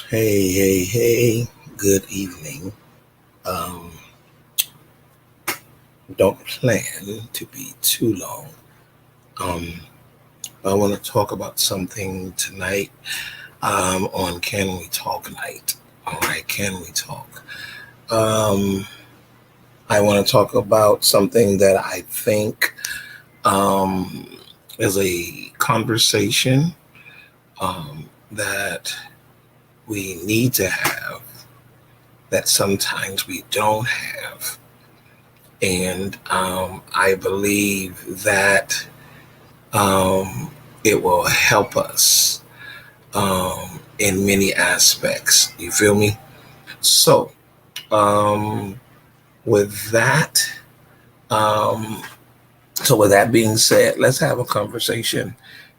Hey, good evening. Um, don't plan to be too long. Um, I want to talk about something tonight on Can We Talk Night. All right, Can We Talk? Um, I want to talk about something that I think um, is a conversation that we need to have that sometimes we don't have. And I believe that um, it will help us in many aspects. You feel me? So, um, with that, um, with that being said, let's have a conversation,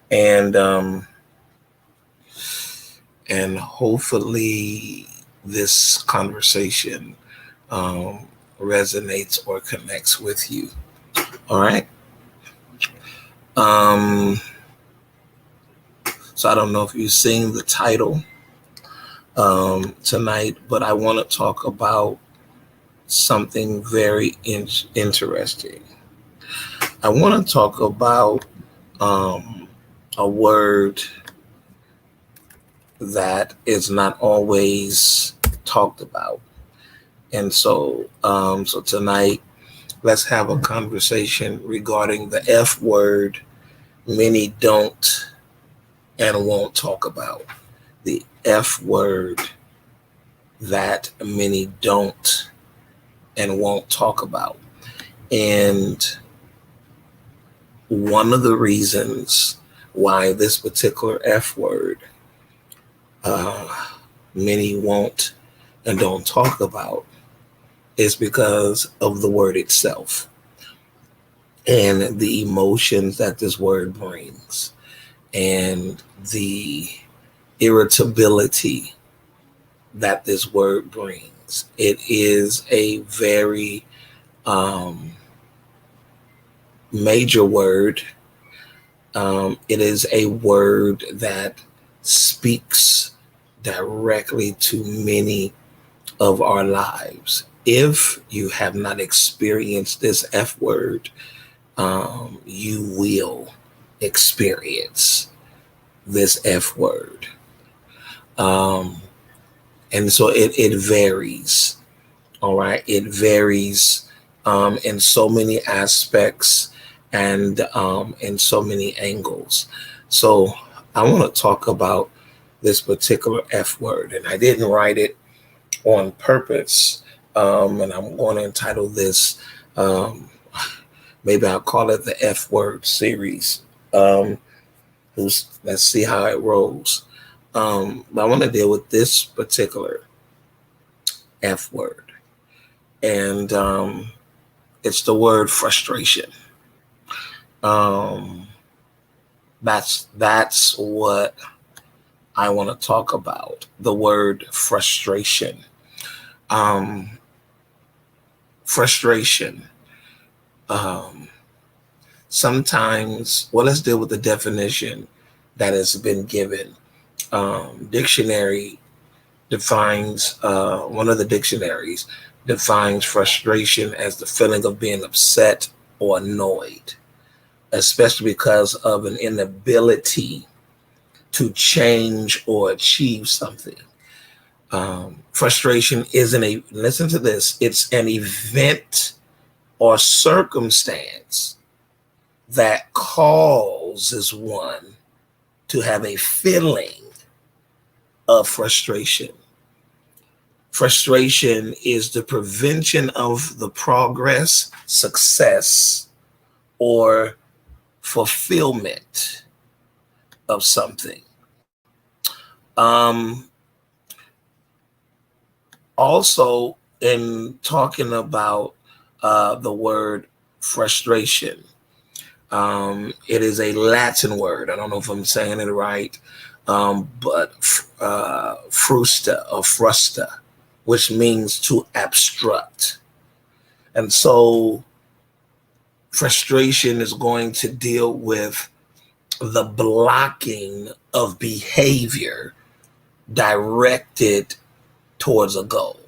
and hopefully this conversation um, resonates or connects with you. All right. Um, so I don't know if you've seen the title tonight, but I want to talk about something very interesting. I want to talk about um, a word that is not always talked about, and so tonight let's have a conversation regarding the F word. Many don't and won't talk about the F word that many don't and won't talk about. And one of the reasons why this particular F word uh, many won't and don't talk about is because of the word itself and the emotions that this word brings and the irritability that this word brings. It is a very major word. It is a word that speaks directly to many of our lives. If you have not experienced this F word, you will experience this F word. Um, and so it varies. All right. It varies in so many aspects and in so many angles. So I want to talk about this particular F word, and I didn't write it on purpose. And I'm going to entitle this, um, maybe I'll call it the F word series. Um, let's see how it rolls. But I want to deal with this particular F word, and it's the word frustration. Um, that's what I want to talk about. The word frustration. Um, frustration. Um, Sometimes, well, let's deal with the definition that has been given. Dictionary defines one of the dictionaries defines frustration as the feeling of being upset or annoyed, especially because of an inability to change or achieve something. Frustration isn't a, listen to this, it's an event or circumstance that causes one to have a feeling of frustration. Frustration is the prevention of the progress, success, or fulfillment of something. Um, Also, in talking about the word frustration, it is a Latin word. I don't know if I'm saying it right, but frusta or frusta, which means to obstruct. And so frustration is going to deal with the blocking of behavior directed towards a goal.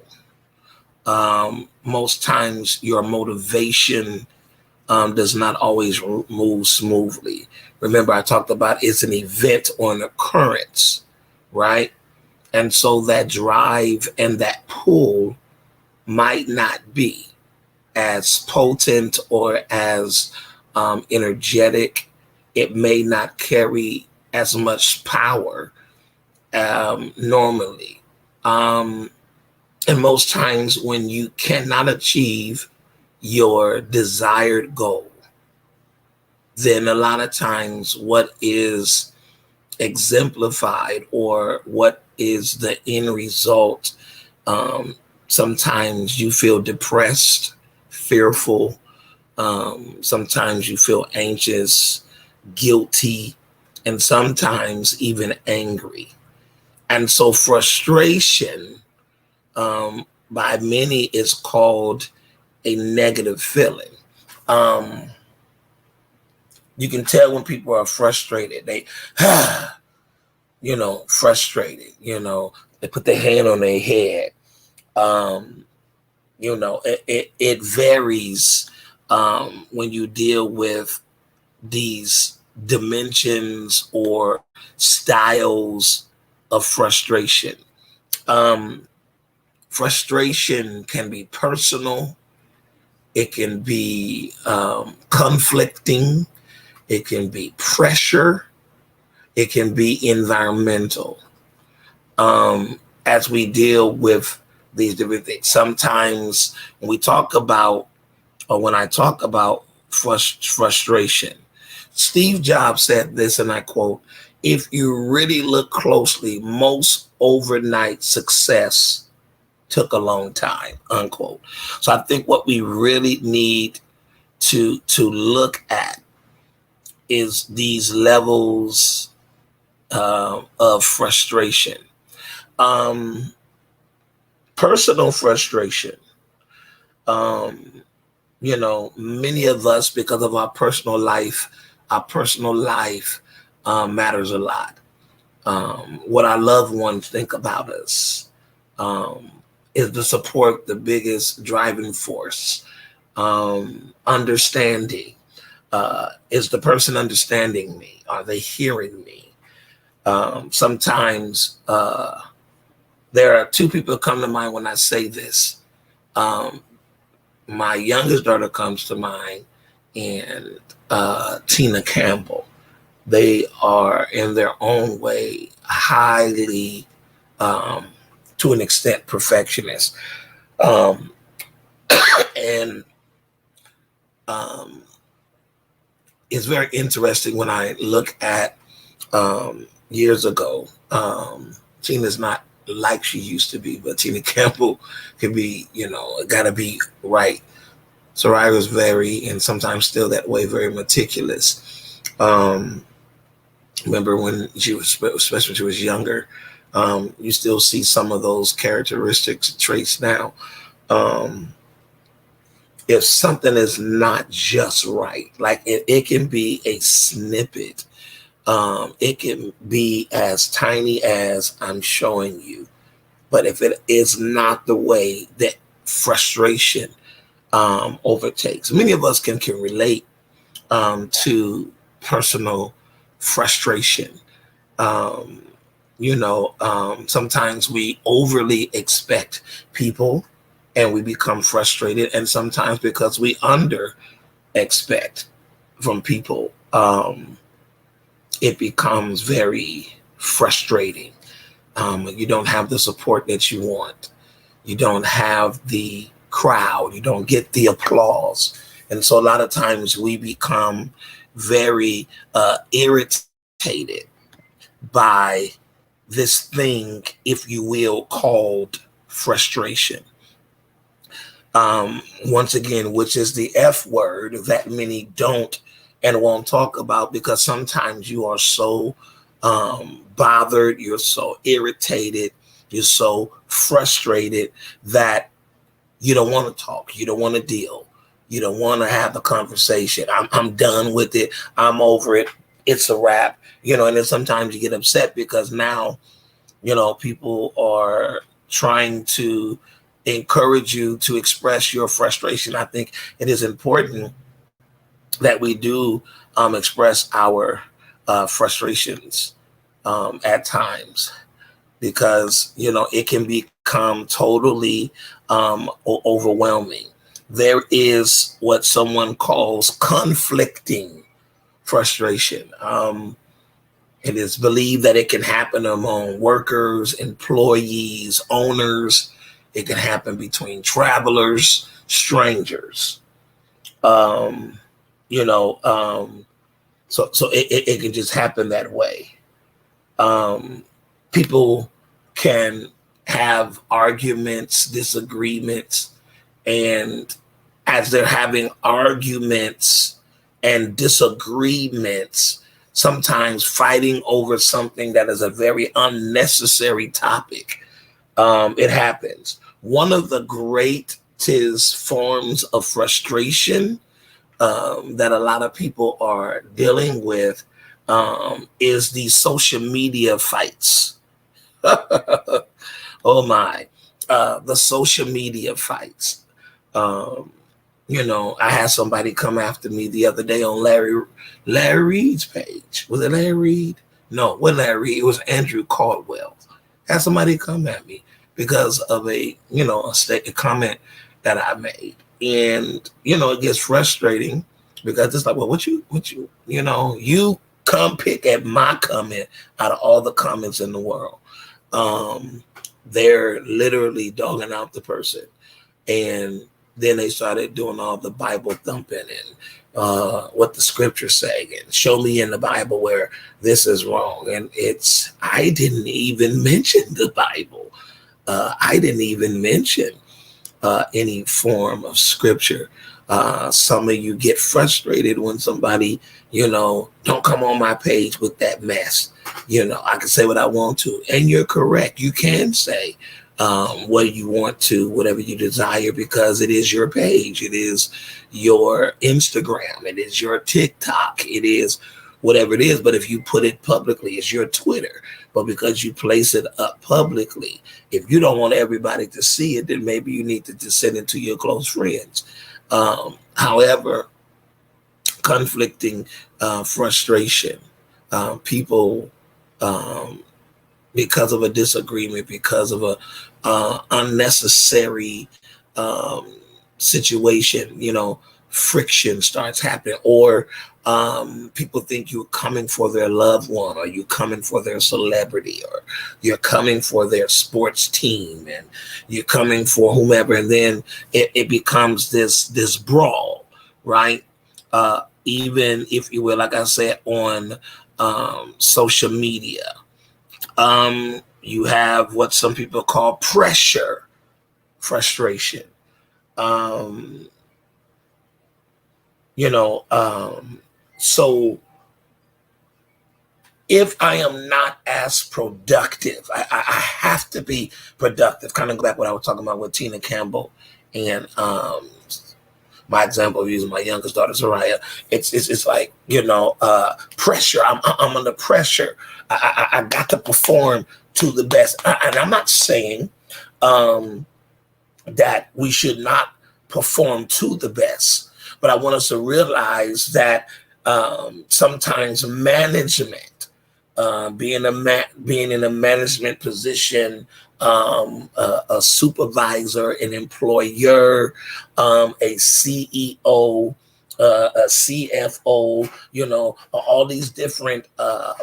Most times your motivation does not always move smoothly. Remember, I talked about it's an event or an occurrence, right? And so that drive and that pull might not be as potent or as energetic. It may not carry as much power normally. And most times, when you cannot achieve your desired goal, then a lot of times what is exemplified or what is the end result, sometimes you feel depressed, fearful, sometimes you feel anxious, guilty, and sometimes even angry. And so frustration, by many, is called a negative feeling. Um, you can tell when people are frustrated. They, frustrated. They put their hand on their head. Um, it varies when you deal with these dimensions or styles of frustration. Um, Frustration can be personal. It can be conflicting. It can be pressure. It can be environmental. As we deal with these different things, sometimes when we talk about, or when I talk about frustration, Steve Jobs said this, and I quote, "If you really look closely, most overnight success took a long time," unquote. So I think what we really need to look at is these levels of frustration. Um, Personal frustration. Um, Many of us, because of our personal life matters a lot. What our loved ones think about us um, is the support the biggest driving force. Understanding. Is the person understanding me? Are they hearing me? Sometimes there are two people that come to mind when I say this. Um, my youngest daughter comes to mind, and Tina Campbell. They are, in their own way, highly, um, to an extent, perfectionist. Um, and um, it's very interesting when I look at years ago. Tina's not like she used to be, but Tina Campbell can be, got to be right. Soraya was very, and sometimes still that way, very meticulous. Remember when she was, especially when she was younger, you still see some of those characteristics, traits now. Um, if something is not just right, like it can be a snippet, it can be as tiny as I'm showing you. But if it is not the way, that frustration overtakes. Many of us can relate to personal frustration. Um, Sometimes we overly expect people and we become frustrated, and sometimes because we under expect from people, it becomes very frustrating. You don't have the support that you want. You don't have the crowd. You don't get the applause. And so a lot of times we become very irritated by this thing, if you will, called frustration. Once again, which is the F word that many don't and won't talk about, because sometimes you are so bothered, you're so irritated, you're so frustrated that you don't want to talk, you don't want to deal, you don't want to have a conversation. I'm done with it. I'm over it. It's a wrap. And then sometimes you get upset because now People are trying to encourage you to express your frustration. I think it is important that we do express our frustrations at times, because it can become totally overwhelming. There is what someone calls conflicting frustration. It is believed that it can happen among workers, employees, owners. It can happen between travelers, strangers. Um, you know, so it can just happen that way. Um, People can have arguments, disagreements, and as they're having arguments and disagreements, sometimes fighting over something that is a very unnecessary topic, it happens. One of the greatest forms of frustration that a lot of people are dealing with is the social media fights. Oh my, the social media fights. Um, I had somebody come after me the other day on Larry Reed's page. Was it Larry Reed? No, it wasn't Larry Reed. It was Andrew Caldwell. Had somebody come at me because of a comment that I made, and it gets frustrating because it's like, well, you come pick at my comment out of all the comments in the world. Um, they're literally dogging out the person, and then they started doing all the Bible thumping and what the scriptures say, and show me in the Bible where this is wrong. And I didn't even mention the Bible. I didn't even mention any form of scripture. Some of you get frustrated when somebody, don't come on my page with that mess. I can say what I want to, and you're correct. You can say what you want to, whatever you desire, because it is your page. It is your Instagram. It is your TikTok. It is whatever it is. But if you put it publicly, it's your Twitter. But because you place it up publicly, if you don't want everybody to see it, then maybe you need to just send it to your close friends. However, conflicting frustration, people, because of a disagreement, because of a unnecessary situation, friction starts happening, or people think you're coming for their loved one, or you're coming for their celebrity, or you're coming for their sports team, and you're coming for whomever, and then it becomes this brawl, right? Even if you will, like I said, on social media, you have what some people call pressure frustration. Um, so if I am not as productive, I have to be productive. Kind of go back what I was talking about with Tina Campbell, and my example of using my youngest daughter Soraya. It's like pressure. I'm under pressure. I got to perform to the best, and I'm not saying that we should not perform to the best, but I want us to realize that sometimes management, being in a management position, a supervisor, an employer, a CEO, a CFO, all these different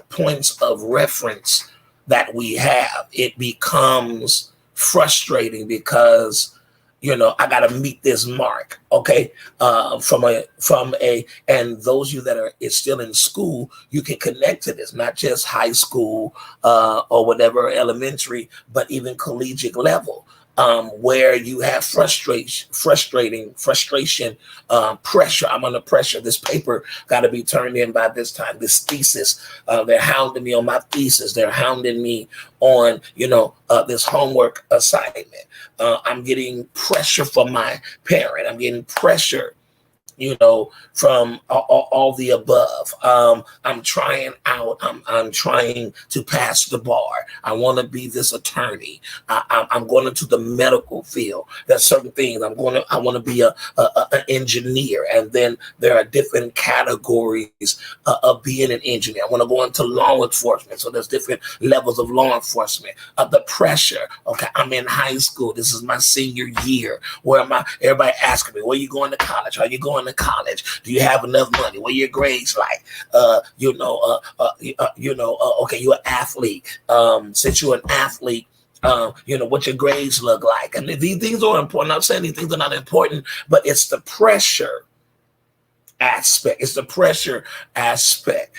points of reference that we have, it becomes frustrating because I got to meet this mark. Okay. And those of you that are still in school, you can connect to this, not just high school, or whatever, elementary, but even collegiate level. Where you have frustration, pressure. I'm under pressure. This paper got to be turned in by this time. This thesis, they're hounding me on my thesis. They're hounding me on, this homework assignment. I'm getting pressure from my parent. I'm getting pressure from all the above. I'm trying out. I'm trying to pass the bar. I want to be this attorney. I'm going into the medical field. There's certain things I want to be an engineer, and then there are different categories of being an engineer. I want to go into law enforcement. So there's different levels of law enforcement. The pressure. Okay, I'm in high school. This is my senior year. Where am I? Everybody asking me, where you going to college? Are you going to college? Do you have enough money? What are your grades like? Okay, you're an athlete. Since you're an athlete, what your grades look like. And these things are important. I'm not saying these things are not important, but it's the pressure aspect. It's the pressure aspect.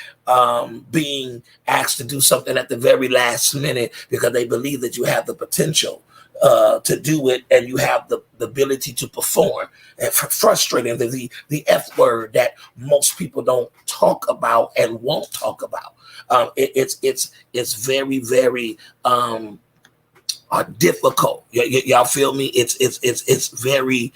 Being asked to do something at the very last minute because they believe that you have the potential to do it, and you have the ability to perform. And frustrating, the F word that most people don't talk about and won't talk about. It's very, very difficult. Y'all feel me? It's very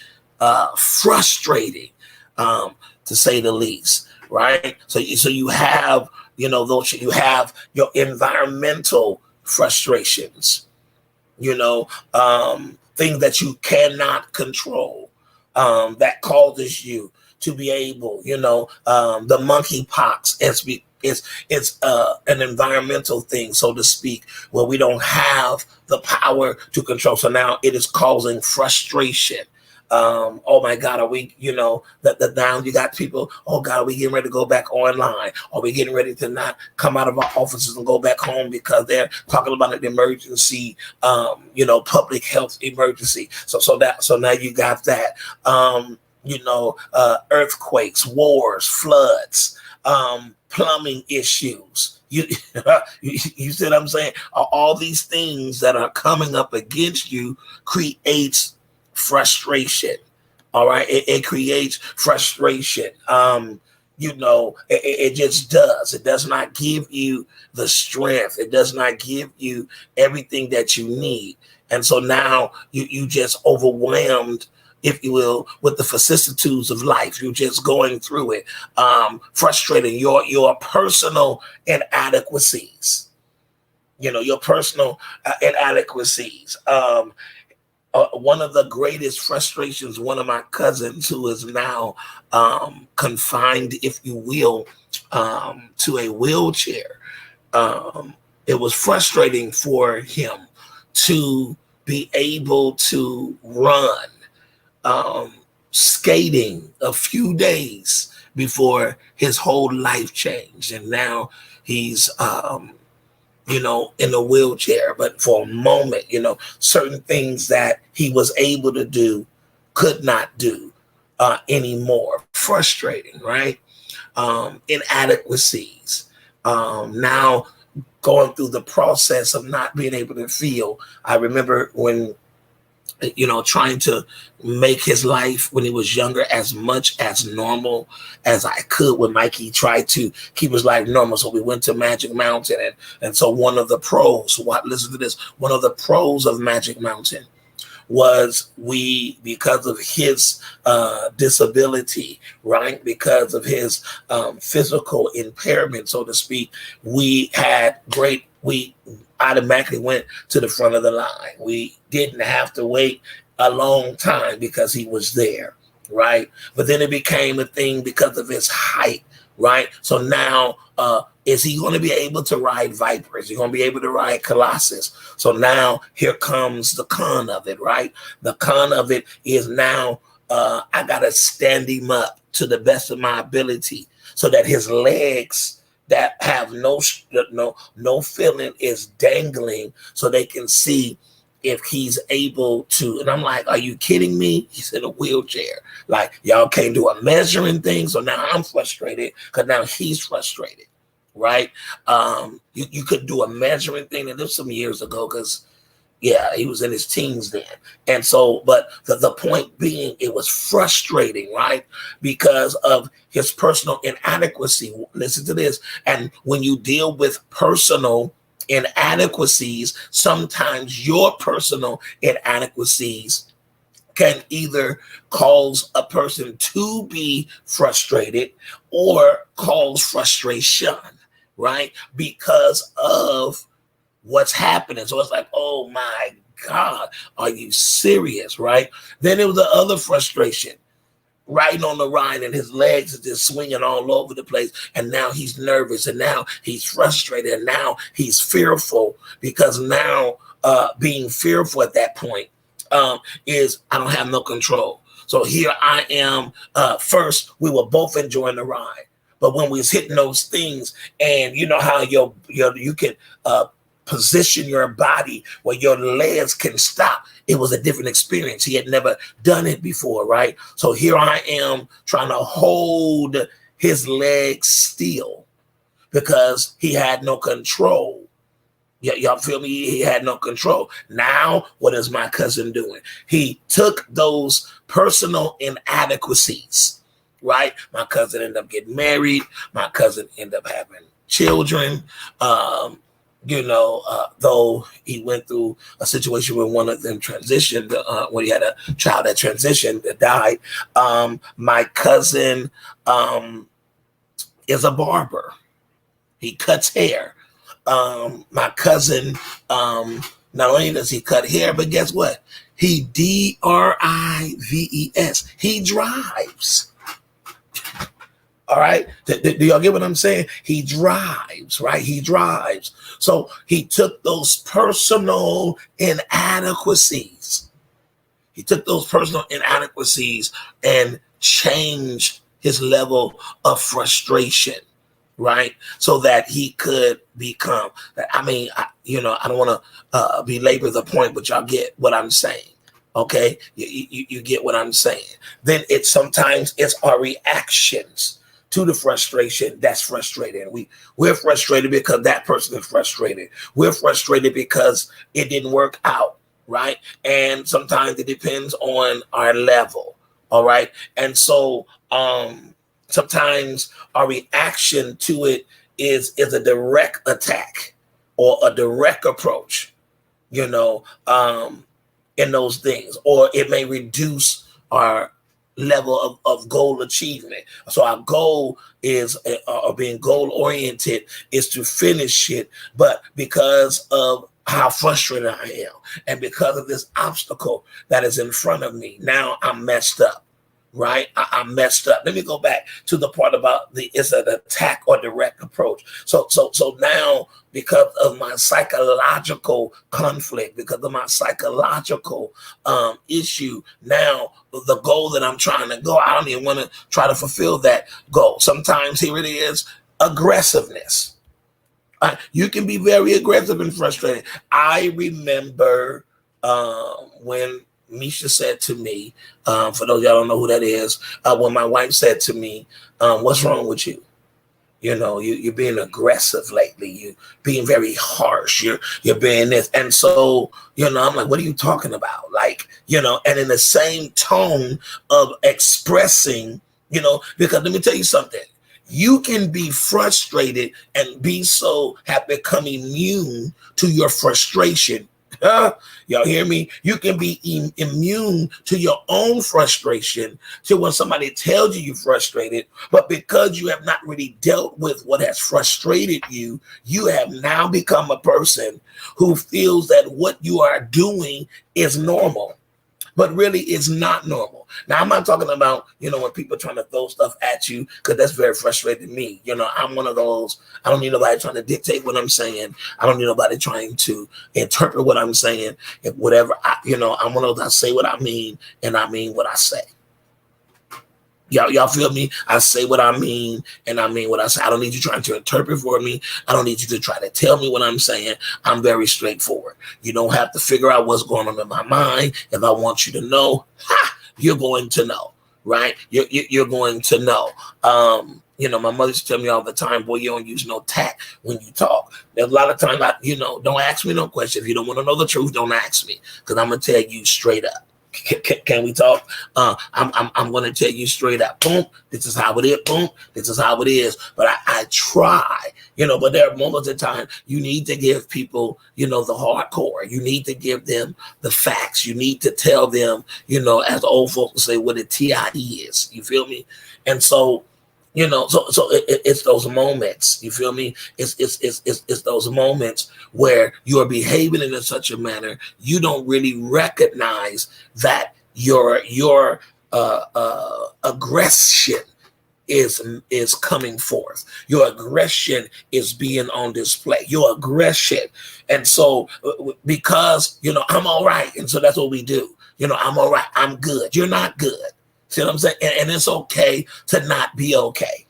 frustrating, to say the least. Right? So you have you have your environmental frustrations. Things that you cannot control, that causes you to be able, the monkeypox it's an environmental thing, so to speak, where we don't have the power to control. So now it is causing frustration. Oh my God, are we, that now you got people, oh God, are we getting ready to go back online? Are we getting ready to not come out of our offices and go back home because they're talking about an emergency, public health emergency. So now you got that, earthquakes, wars, floods, plumbing issues. You see what I'm saying? All these things that are coming up against you creates frustration. All right, it creates frustration. It just does. It does not give you the strength. It does not give you everything that you need. And so now you just overwhelmed, if you will, with the vicissitudes of life. You're just going through it, frustrating your personal inadequacies. Your personal inadequacies. One of the greatest frustrations, one of my cousins who is now confined, if you will, to a wheelchair. It was frustrating for him to be able to run skating a few days before his whole life changed. And now he's in a wheelchair, but for a moment, certain things that he was able to do could not do anymore. Frustrating, right? Inadequacies. Now going through the process of not being able to feel. I remember when trying to make his life when he was younger as much as normal as I could. When Mikey tried to keep his life normal, so we went to Magic Mountain, and so one of the pros, listen to this, one of the pros of Magic Mountain was because of his disability, right? Because of his physical impairment, so to speak, we automatically went to the front of the line. We didn't have to wait a long time because he was there, right? But then it became a thing because of his height, right? So now, is he going to be able to ride Viper? Is he going to be able to ride Colossus? So now here comes the con of it, right? The con of it is now I got to stand him up to the best of my ability so that his legs that have no feeling is dangling, so they can see if he's able to. And I'm like, are you kidding me? He's in a wheelchair. Like, y'all can't do a measuring thing. So now I'm frustrated because now he's frustrated, right? You could do a measuring thing, and this was some years ago because he was in his teens then. And so, but the point being, it was frustrating, right? Because of his personal inadequacy. Listen to this. And when you deal with personal inadequacies, sometimes your personal inadequacies can either cause a person to be frustrated or cause frustration, right? Because of what's happening. So it's like, oh my God, are you serious, right? Then there was the other frustration, riding on the ride and his legs are just swinging all over the place. And now he's nervous and now he's frustrated and now he's fearful because now being fearful at that point is I don't have no control. So here I am. First, we were both enjoying the ride. But when we was hitting those things and you know how you can position your body where your legs can stop. It was a different experience. He had never done it before, right? So here I am trying to hold his legs still because he had no control. Y'all feel me? He had no control. Now, what is my cousin doing? He took those personal inadequacies, right? My cousin ended up getting married. My cousin ended up having children. Though he went through a situation where one of them transitioned, when he had a child that transitioned, that died. My cousin is a barber. He cuts hair. My cousin, not only does he cut hair, but guess what? He drives. He drives. All right. Do y'all get what I'm saying? He drives, right? He drives. So he took those personal inadequacies. And changed his level of frustration, right? So that he could become, I don't want to belabor the point, but y'all get what I'm saying. Okay. You get what I'm saying. Then sometimes it's our reactions to the frustration that's frustrating. We're frustrated because that person is frustrated. We're frustrated because it didn't work out, right? And sometimes it depends on our level, all right? And so sometimes our reaction to it is a direct attack or a direct approach, in those things, or it may reduce our level of goal achievement. So our goal is, being goal oriented, is to finish it. But because of how frustrated I am and because of this obstacle that is in front of me, now I'm messed up. Right? I'm messed up. Let me go back to the part about it's an attack or direct approach. So now, because of my psychological conflict, because of my psychological issue, now the goal that I'm trying to go, I don't even want to try to fulfill that goal. Sometimes here it is, aggressiveness. You can be very aggressive and frustrated. I remember when Misha said to me, for those y'all don't know who that is, when my wife said to me, what's wrong with you? You're being aggressive lately. You being very harsh. You're being this. And so, I'm like, what are you talking about? Like, and in the same tone of expressing, because let me tell you something. You can be frustrated and have become immune to your frustration. Y'all hear me? You can be immune to your own frustration. So when somebody tells you you're frustrated, but because you have not really dealt with what has frustrated you, you have now become a person who feels that what you are doing is normal, but really it's not normal. Now, I'm not talking about, when people are trying to throw stuff at you, because that's very frustrating to me. I'm one of those, I don't need nobody trying to dictate what I'm saying. I don't need nobody trying to interpret what I'm saying. If whatever, I'm one of those, I say what I mean, and I mean what I say. Y'all feel me? I say what I mean, and I mean what I say. I don't need you trying to interpret for me. I don't need you to try to tell me what I'm saying. I'm very straightforward. You don't have to figure out what's going on in my mind. If I want you to know, you're going to know, right? You're going to know. My mother used to tell me all the time, boy, you don't use no tact when you talk. There's a lot of times, don't ask me no question. If you don't want to know the truth, don't ask me, because I'm going to tell you straight up. Can we talk? I'm going to tell you straight up. Boom. This is how it is. Boom. This is how it is. But I try, but there are moments in time you need to give people, the hardcore. You need to give them the facts. You need to tell them, as old folks say, what a TIE is. You feel me? And so, it's those moments. You feel me? It's those moments where you are behaving in such a manner you don't really recognize that your aggression is coming forth. Your aggression is being on display. Your aggression, and so because I'm all right, and so that's what we do. I'm all right. I'm good. You're not good. See what I'm saying? And it's okay to not be okay.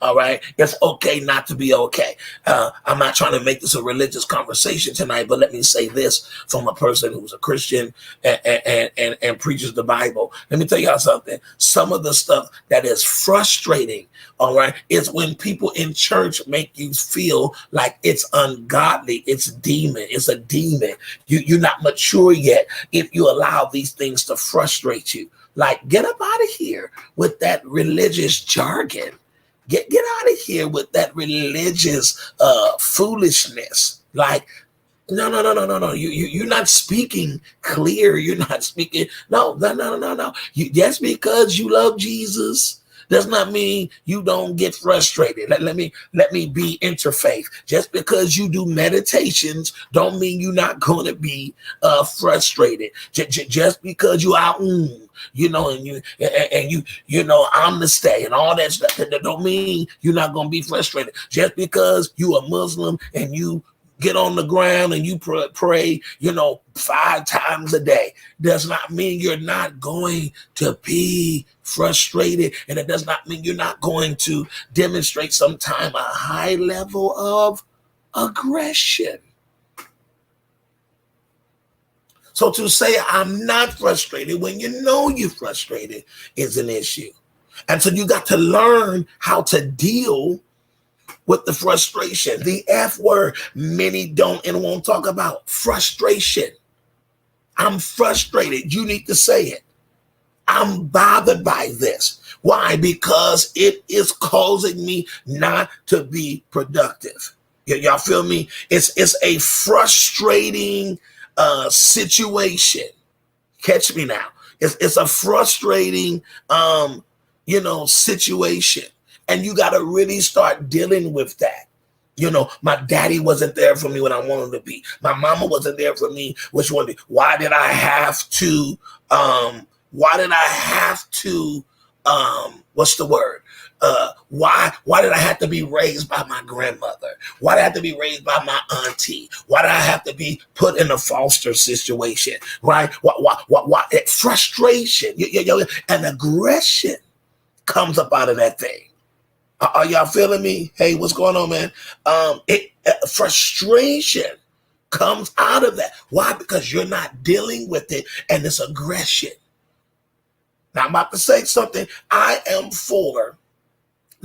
All right. It's okay not to be okay. I'm not trying to make this a religious conversation tonight, but let me say this from a person who's a Christian and preaches the Bible. Let me tell y'all something. Some of the stuff that is frustrating, all right, is when people in church make you feel like it's ungodly. It's demon. It's a demon. You're not mature yet if you allow these things to frustrate you. Like, get up out of here with that religious jargon. Get out of here with that religious foolishness. Like, no. You're not speaking clear. You're not speaking. No. Just because you love Jesus does not mean you don't get frustrated. Let me be interfaith. Just because you do meditations don't mean you're not going to be frustrated. Just because you out, and you I'm the stay and all that stuff, that don't mean you're not going to be frustrated. Just because you a Muslim and you get on the ground and you pray, 5 times a day, does not mean you're not going to be frustrated. And it does not mean you're not going to demonstrate sometime a high level of aggression. So to say I'm not frustrated when you're frustrated is an issue. And so you got to learn how to deal with the frustration. The F word, many don't and won't talk about frustration. I'm frustrated. You need to say it. I'm bothered by this. Why? Because it is causing me not to be productive. Y'all feel me? It's a frustrating situation. Catch me now. It's a frustrating situation. And you got to really start dealing with that. My daddy wasn't there for me when I wanted to be. My mama wasn't there for me, which one? Why did I have to? What's the word? Why did I have to be raised by my grandmother? Why did I have to be raised by my auntie? Why did I have to be put in a foster situation? Right? Why? Frustration, and aggression comes up out of that thing. Are y'all feeling me? Hey, what's going on, man? Frustration comes out of that. Why? Because you're not dealing with it, and it's aggression. Now, I'm about to say something. I am for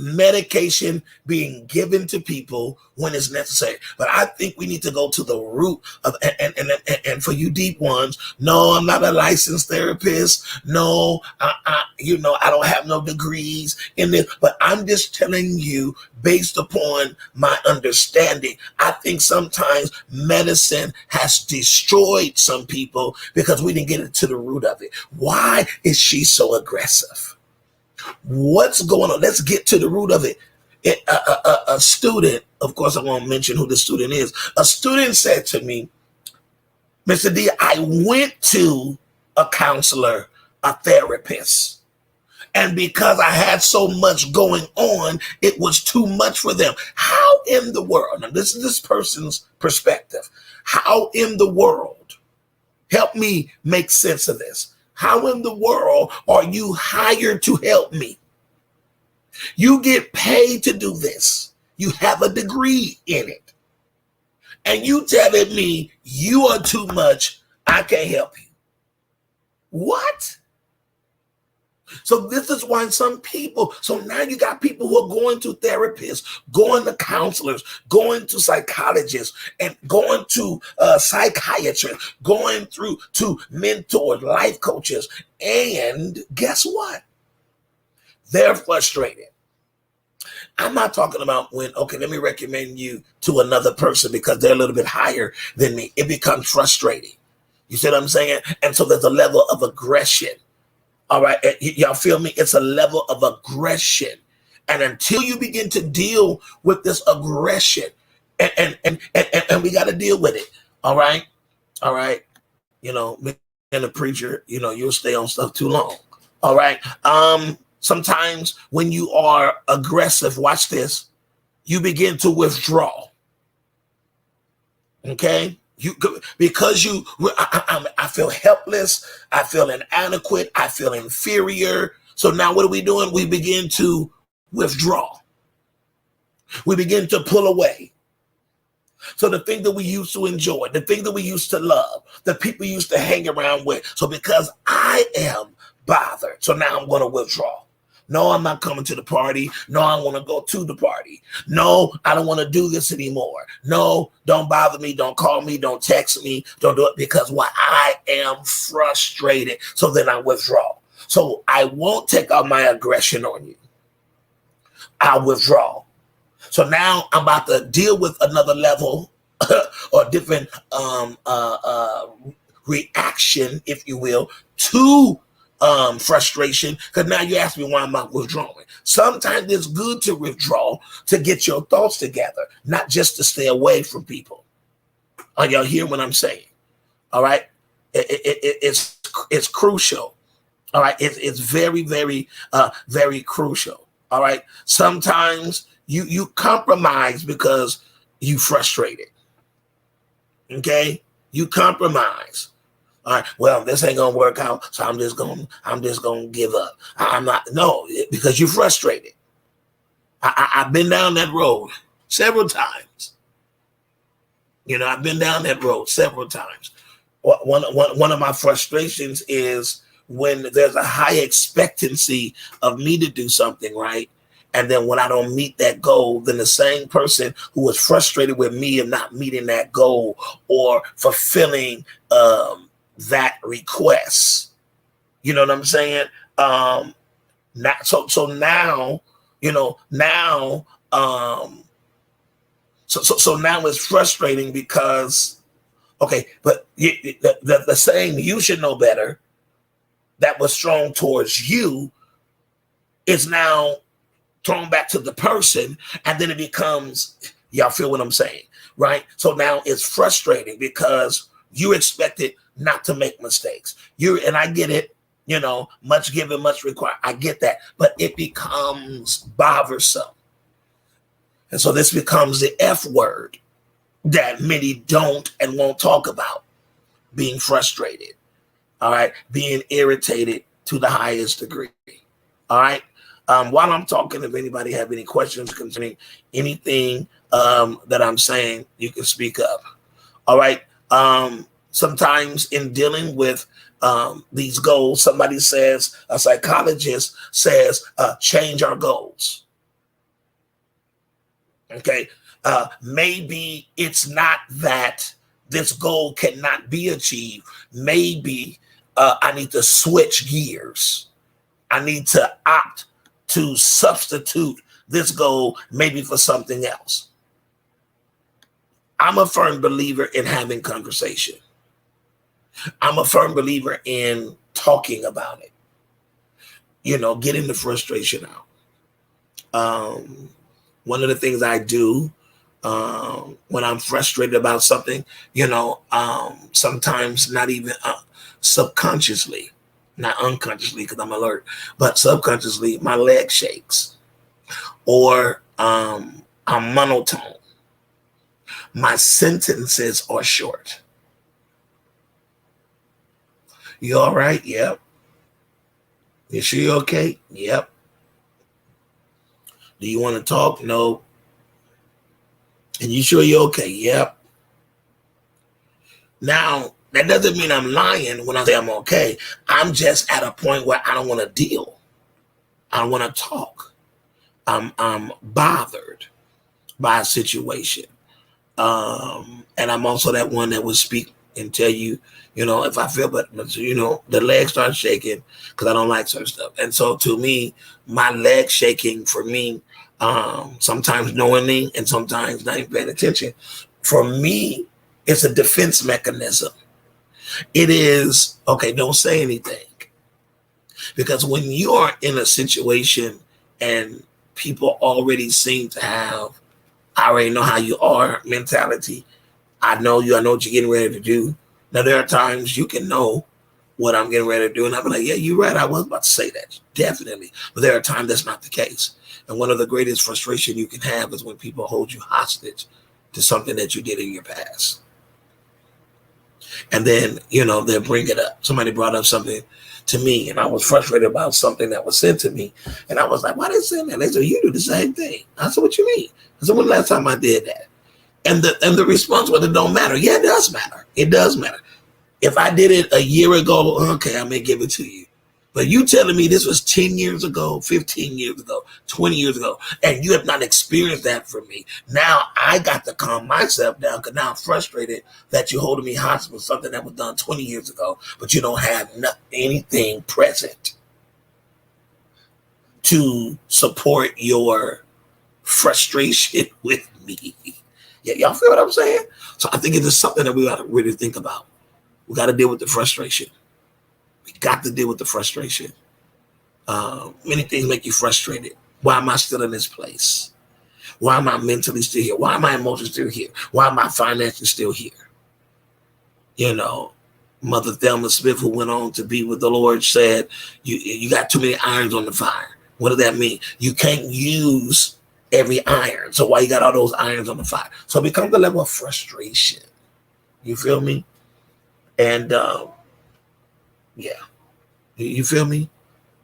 medication being given to people when it's necessary, but I think we need to go to the root of and for you deep ones, no, I'm not a licensed therapist. No, I don't have no degrees in this, but I'm just telling you based upon my understanding. I think sometimes medicine has destroyed some people because we didn't get to the root of it. Why is she so aggressive? What's going on? Let's get to the root of it. A student, of course, I won't mention who the student is. A student said to me, Mr. D, I went to a counselor, a therapist, and because I had so much going on, it was too much for them. How in the world? Now, this is this person's perspective. How in the world? Help me make sense of this. How in the world are you hired to help me? You get paid to do this. You have a degree in it. And you telling me you are too much, I can't help you. What? So this is why some people, so now you got people who are going to therapists, going to counselors, going to psychologists, and going to psychiatrists, going through to mentors, life coaches. And guess what? They're frustrated. I'm not talking about when, okay, let me recommend you to another person because they're a little bit higher than me. It becomes frustrating. You see what I'm saying? And so there's a level of aggression. All right. Y'all feel me? It's a level of aggression. And until you begin to deal with this aggression, and we got to deal with it. All right. All right. You know, being a preacher, you know, you'll stay on stuff too long. All right. Sometimes when you are aggressive, watch this, you begin to withdraw. Okay. Because I feel helpless, I feel inadequate, I feel inferior. So now what are we doing? We begin to withdraw. We begin to pull away. So the thing that we used to enjoy, the thing that we used to love, the people we used to hang around with. So because I am bothered, so now I'm going to withdraw. No, I'm not coming to the party. No, I want to go to the party. No, I don't want to do this anymore. No, don't bother me. Don't call me. Don't text me. Don't do it because why? I am frustrated. So then I withdraw. So I won't take out my aggression on you. I'll withdraw. So now I'm about to deal with another level or different reaction, if you will, to frustration, because now you ask me why I'm not withdrawing. Sometimes it's good to withdraw to get your thoughts together, not just to stay away from people. Are y'all hear what I'm saying? All right. It's crucial. All right. It's very, very, very crucial. All right. Sometimes you compromise because you frustrated. Okay. You compromise. All right, well, this ain't gonna work out, so I'm just gonna give up. I'm not, no, because you're frustrated. I've been down that road several times. You know, I've been down that road several times. One of my frustrations is when there's a high expectancy of me to do something, right? And then when I don't meet that goal, then the same person who was frustrated with me of not meeting that goal or fulfilling that request. You know what I'm saying? Now, so now, you know, now, so now it's frustrating because, okay, but the saying "you should know better" that was thrown towards you is now thrown back to the person, and then it becomes, y'all feel what I'm saying, right? So now it's frustrating because you expected not to make mistakes. And I get it, you know, much given, much required. I get that, but it becomes bothersome. And so this becomes the F word that many don't and won't talk about: being frustrated. All right. Being irritated to the highest degree. All right. While I'm talking, if anybody have any questions concerning anything that I'm saying, you can speak up. All right. Sometimes in dealing with these goals, somebody says, a psychologist says, change our goals. Okay. Maybe it's not that this goal cannot be achieved. Maybe I need to switch gears. I need to opt to substitute this goal maybe for something else. I'm a firm believer in having conversation. I'm a firm believer in talking about it, you know, getting the frustration out. One of the things I do when I'm frustrated about something, you know, sometimes not even subconsciously, not unconsciously because I'm alert, but subconsciously, my leg shakes, or I'm monotone. My sentences are short. You all right? Yep. You sure you're okay? Yep. Do you want to talk? No. And you sure you're okay? Yep. Now, that doesn't mean I'm lying when I say I'm okay. I'm just at a point where I don't want to deal. I want to talk. I'm bothered by a situation. And I'm also that one that would speak and tell you, if I feel, but the legs start shaking because I don't like certain stuff. And so to me, my leg shaking for me, sometimes knowingly and sometimes not even paying attention, for me, it's a defense mechanism. It is, okay, don't say anything. Because when you are in a situation and people already seem to have, I already know how you are mentality. I know you. I know what you're getting ready to do. Now, there are times you can know what I'm getting ready to do. And I'll be like, yeah, you're right. I was about to say that. Definitely. But there are times that's not the case. And one of the greatest frustration you can have is when people hold you hostage to something that you did in your past. And then, they'll bring it up. Somebody brought up something to me, and I was frustrated about something that was said to me. And I was like, why are they saying that? They said, you do the same thing. I said, what you mean? I said, when the last time I did that? And the response was, it don't matter. Yeah, it does matter. It does matter. If I did it a year ago, okay, I may give it to you. But you telling me this was 10 years ago, 15 years ago, 20 years ago, and you have not experienced that from me. Now I got to calm myself down because now I'm frustrated that you're holding me hostage for something that was done 20 years ago, but you don't have anything present to support your frustration with me. Yeah, y'all feel what I'm saying? So I think it is something that we got to really think about. We got to deal with the frustration. We got to deal with the frustration. Many things make you frustrated. Why am I still in this place? Why am I mentally still here? Why am my emotions still here? Why am my finances still here? Mother Thelma Smith, who went on to be with the Lord, said, you got too many irons on the fire. What does that mean? You can't use every iron. So why you got all those irons on the fire? So it becomes a level of frustration. You feel me? And yeah, you feel me?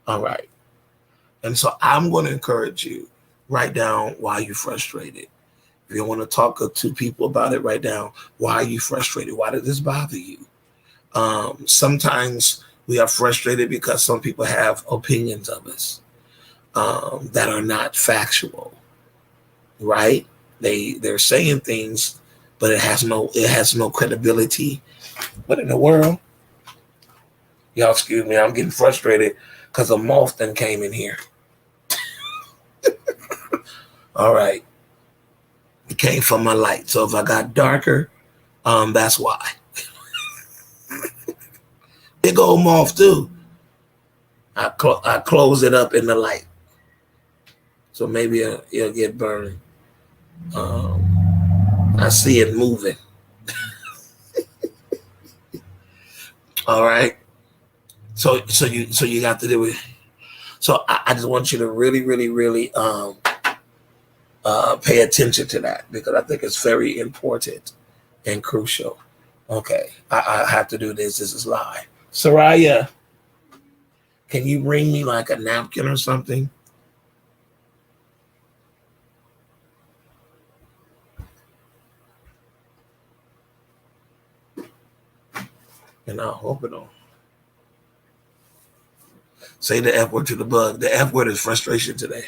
All right. And so I'm going to encourage you, write down why you're frustrated. If you want to talk to people about it, write down why are you frustrated? Why did this bother you? Sometimes we are frustrated because some people have opinions of us that are not factual, right? They're saying things, but it has no credibility. What in the world? Y'all excuse me, I'm getting frustrated because a moth then came in here. All right. It came from my light. So if I got darker, that's why. Big old moth too. I close it up in the light. So maybe it'll get burned. I see it moving. All right. So you got to do it. So I just want you to really, really, really pay attention to that because I think it's very important and crucial. Okay, I have to do this. This is live. Soraya, can you bring me like a napkin or something? And I'll hope it don't. Say the F word to the bug. The F word is frustration today.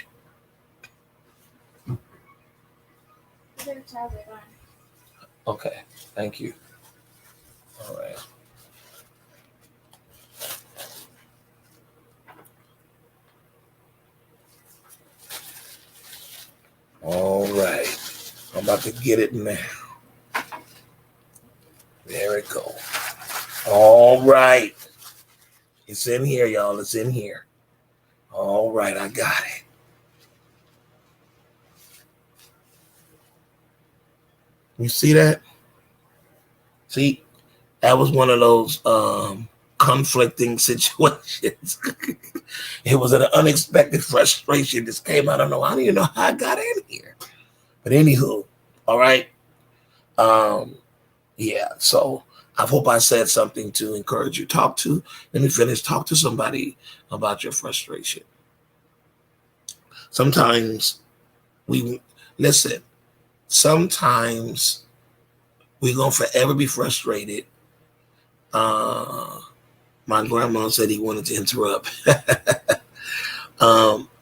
Okay, thank you. All right. All right. I'm about to get it now. There it goes. All right. It's in here, y'all. It's in here. All right, I got it. You see that? See, that was one of those conflicting situations. It was an unexpected frustration. This came out. I don't know. I don't even know how I got in here. But anywho, all right. Yeah. So I hope I said something to encourage you. Let me finish. Talk to somebody about your frustration. Sometimes sometimes we're going to forever be frustrated. My grandma said he wanted to interrupt.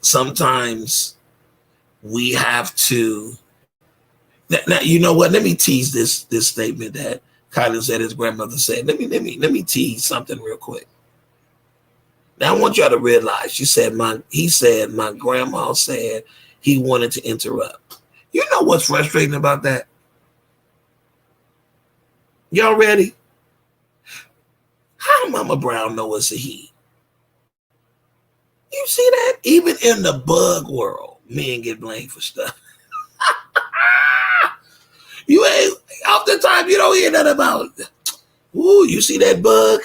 Sometimes we have to. Now, you know what? Let me tease this statement that Kylie said his grandmother said. Let me tease something real quick. Now I want y'all to realize he said my grandma said he wanted to interrupt. You know what's frustrating about that? Y'all ready? How Mama Brown know it's a he? You see that? Even in the bug world, men get blamed for stuff. You ain't oftentimes you don't hear nothing about. Ooh, you see that bug?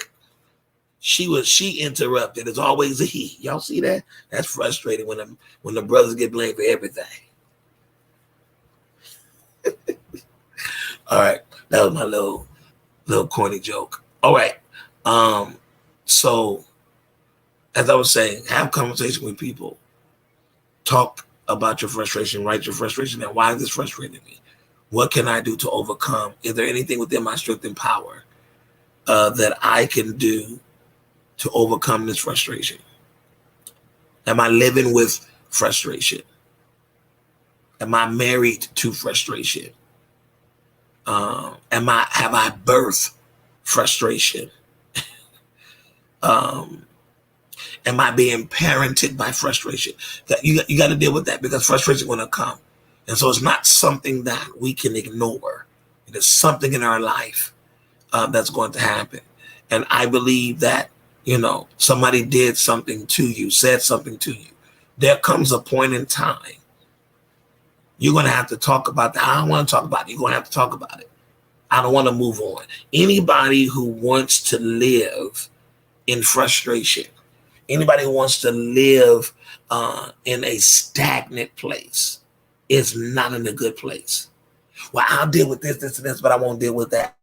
She interrupted. It's always a he. Y'all see that? That's frustrating when the brothers get blamed for everything. All right, that was my little corny joke. All right, so as I was saying, have conversation with people. Talk about your frustration. Write your frustration down. Why is this frustrating me? What can I do to overcome? Is there anything within my strength and power that I can do to overcome this frustration? Am I living with frustration? Am I married to frustration? Have I birthed frustration? Am I being parented by frustration? You got to deal with that because frustration is going to come. And so it's not something that we can ignore. It is something in our life that's going to happen. And I believe that, somebody did something to you, said something to you. There comes a point in time you're going to have to talk about that. I don't want to talk about it. You're going to have to talk about it. I don't want to move on. Anybody who wants to live in frustration, anybody who wants to live in a stagnant place is not in a good place. Well, I'll deal with this, and this, but I won't deal with that.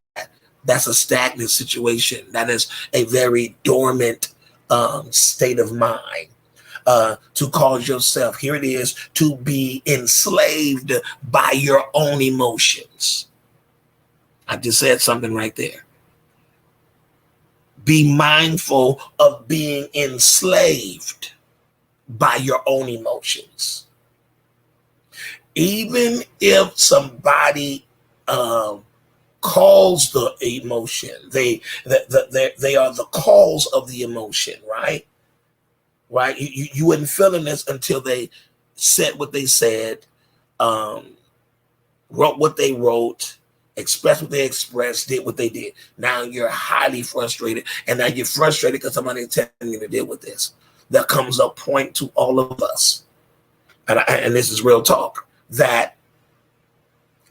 That's a stagnant situation. That is a very dormant state of mind. To cause yourself, here it is, to be enslaved by your own emotions. I just said something right there. Be mindful of being enslaved by your own emotions. Even if somebody calls the emotion, they are the cause of the emotion, right? Right? You wouldn't feeling this until they said what they said, wrote what they wrote, expressed what they expressed, did what they did. Now you're highly frustrated, and now you're frustrated because somebody is telling you to deal with this. There comes a point to all of us, and this is real talk, that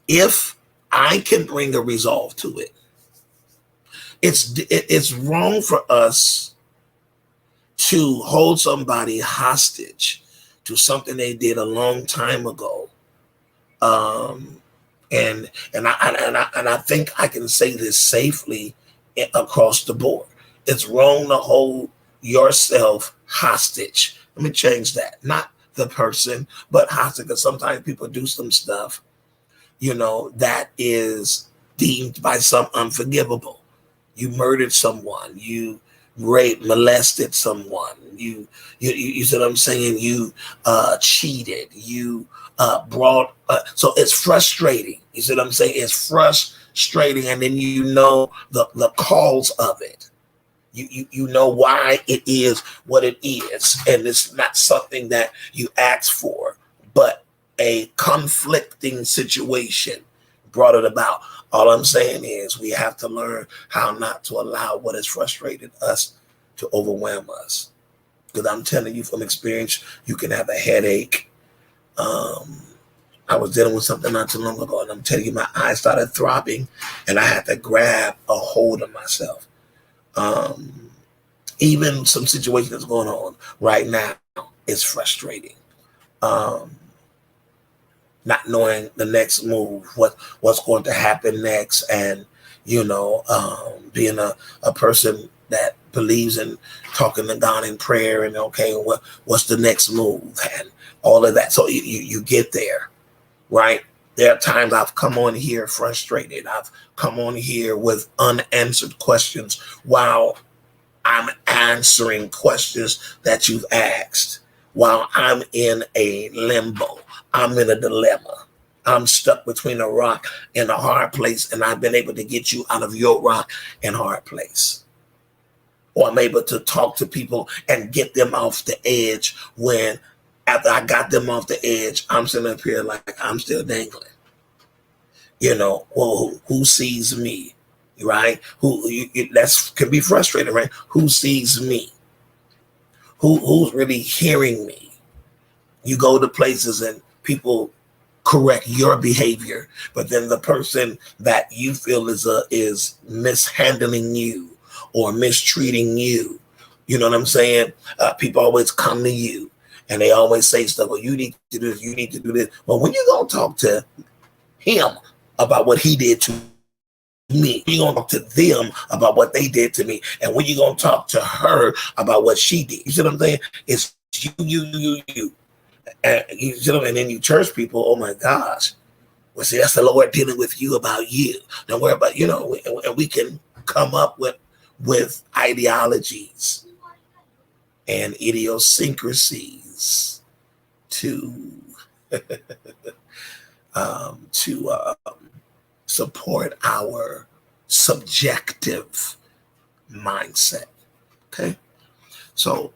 if I can bring a resolve to it, it's wrong for us to hold somebody hostage to something they did a long time ago. And I think I can say this safely across the board. It's wrong to hold yourself hostage. Let me change that. Not the person, but hostage, because sometimes people do some stuff, that is deemed by some unforgivable. You murdered someone. You raped, molested someone. You see what I'm saying? You cheated. You brought. So it's frustrating. You see what I'm saying? It's frustrating, and then the cause of it. You know why it is what it is, and it's not something that you asked for, but a conflicting situation brought it about. All I'm saying is we have to learn how not to allow what has frustrated us to overwhelm us. Because I'm telling you from experience, you can have a headache. I was dealing with something not too long ago, and I'm telling you, my eyes started throbbing, and I had to grab a hold of myself. Even some situation that's going on right now is frustrating. Not knowing the next move, what's going to happen next, and being a person that believes in talking to God in prayer, and okay, what's the next move, and all of that. So you get there, right? There are times I've come on here frustrated. I've come on here with unanswered questions while I'm answering questions that you've asked. while I'm in a limbo. I'm in a dilemma. I'm stuck between a rock and a hard place, and I've been able to get you out of your rock and hard place. Or I'm able to talk to people and get them off the edge when, after I got them off the edge, I'm sitting up here like I'm still dangling. Well, who sees me, right? That's can be frustrating, right? Who sees me? Who's really hearing me? You go to places and people correct your behavior, but then the person that you feel is mishandling you or mistreating you, you know what I'm saying? People always come to you and they always say stuff. Well, you need to do this. You need to do this. Well, when you gonna talk to him about what he did to me? You gonna talk to them about what they did to me? And when you gonna talk to her about what she did? You see what I'm saying? It's you. And and then you church people, oh my gosh. Well, see, that's the Lord dealing with you about you. Don't worry about, and we can come up with ideologies and idiosyncrasies to to support our subjective mindset. Okay, so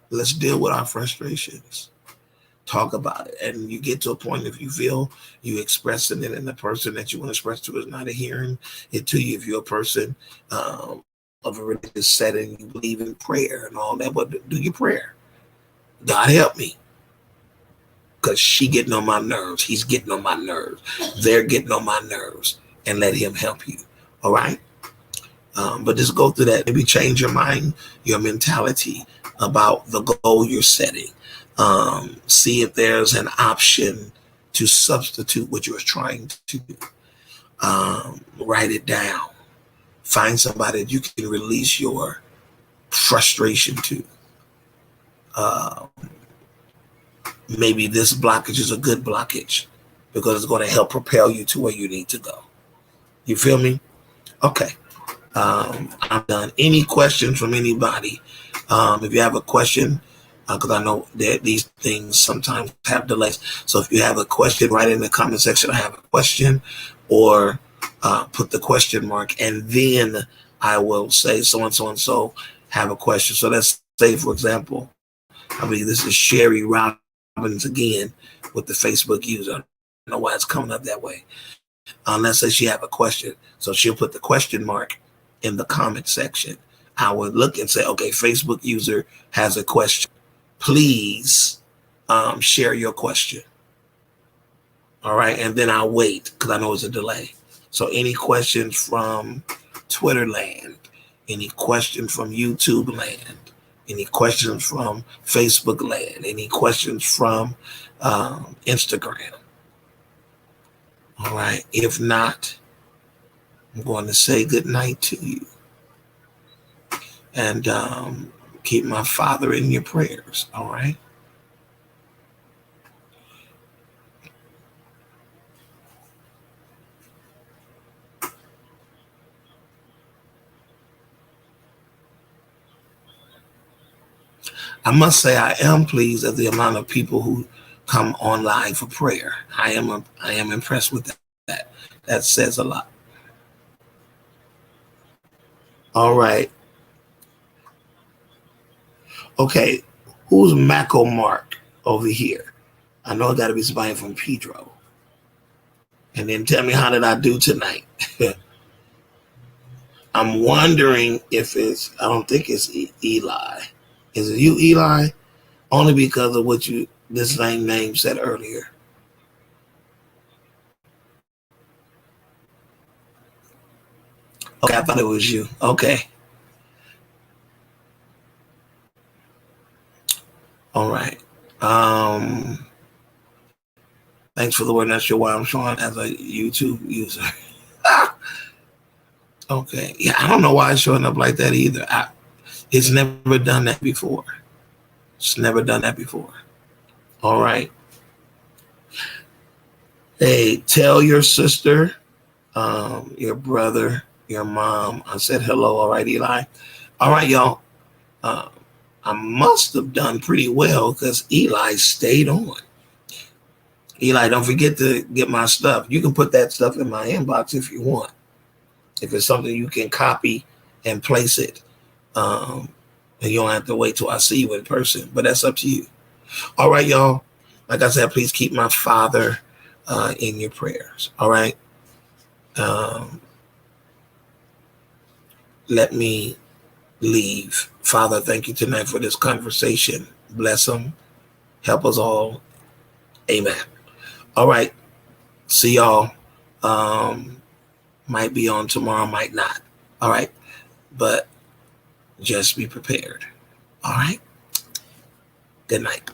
let's deal with our frustrations. Talk about it, and you get to a point, if you feel you expressing it and the person that you want to express to is not adhering it to you, if you're a person of a religious setting, you believe in prayer and all that, but do your prayer. God help me, because she getting on my nerves, he's getting on my nerves, they're getting on my nerves, and let him help you. All right. But just go through that. Maybe change your mind, your mentality about the goal you're setting. See if there's an option to substitute what you're trying to do. Write it down. Find somebody that you can release your frustration to. Maybe this blockage is a good blockage because it's going to help propel you to where you need to go. You feel me? Okay. I'm done. Any questions from anybody? If you have a question, because I know that these things sometimes have delays. So if you have a question, write in the comment section, I have a question, or put the question mark, and then I will say so and so and so have a question. So let's say, for example, this is Sherry Robbins again with the Facebook user. I don't know why it's coming up that way. Let's say she have a question. So she'll put the question mark in the comment section. I would look and say, okay, Facebook user has a question. Please share your question. All right. And then I'll wait because I know it's a delay. So any questions from Twitter land, any questions from YouTube land, any questions from Facebook land, any questions from Instagram. All right. If not, I'm going to say good night to you. And keep my father in your prayers. All right. I must say I am pleased at the amount of people who come online for prayer. I am impressed with that. That says a lot. All right. Okay. Who's Mako Mark over here? I know it got to be somebody from Pedro. And then tell me, how did I do tonight? I'm wondering if I don't think it's Eli. Is it you, Eli? Only because of what this same name said earlier. Okay, I thought it was you. Okay. All right. Thanks for the word. Not sure why I'm showing as a YouTube user. Okay. Yeah, I don't know why it's showing up like that either. It's never done that before. It's never done that before. All right. Hey, tell your sister, your brother, your mom, I said hello. All right, Eli. All right, y'all. I must have done pretty well because Eli stayed on. Eli, don't forget to get my stuff. You can put that stuff in my inbox if you want. If it's something you can copy and place it, and you don't have to wait till I see you in person. But that's up to you. All right, y'all. Like I said, please keep my father in your prayers. All right. Let me leave. Father, thank you tonight for this conversation. Bless them. Help us all. Amen. All right. See y'all. Might be on tomorrow, might not. All right. But just be prepared. All right. Good night.